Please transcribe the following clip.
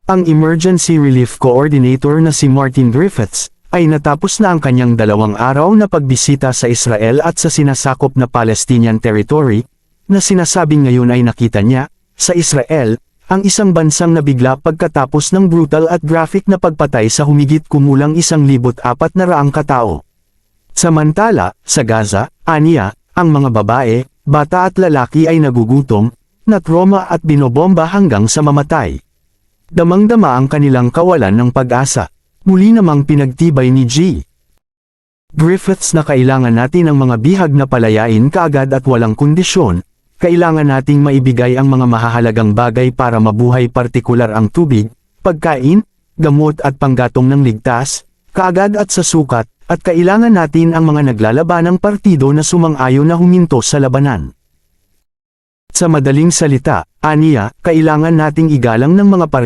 Ang Emergency Relief Coordinator na si Martin Griffiths, ay natapos na ang kanyang 2 araw na pagbisita sa Israel at sa sinasakop na Palestinian territory, na sinasabing ngayon ay nakita niya, sa Israel, ang isang bansang nabigla pagkatapos ng brutal at graphic na pagpatay sa humigit kumulang 1,400 katao. Samantala, sa Gaza, aniya, ang mga babae, bata at lalaki ay nagugutom, natroma at binobomba hanggang sa mamatay. Damang-dama ang kanilang kawalan ng pag-asa. Muli namang pinagtibay ni G. Griffiths na kailangan natin ang mga bihag na palayain kaagad at walang kondisyon. Kailangan nating maibigay ang mga mahahalagang bagay para mabuhay, partikular ang tubig, pagkain, gamot at panggatong ng ligtas, kaagad at sa sukat, at kailangan natin ang mga naglalabanang partido na sumang-ayon na huminto sa labanan. Sa madaling salita, aniya, kailangan nating igalang ng mga partido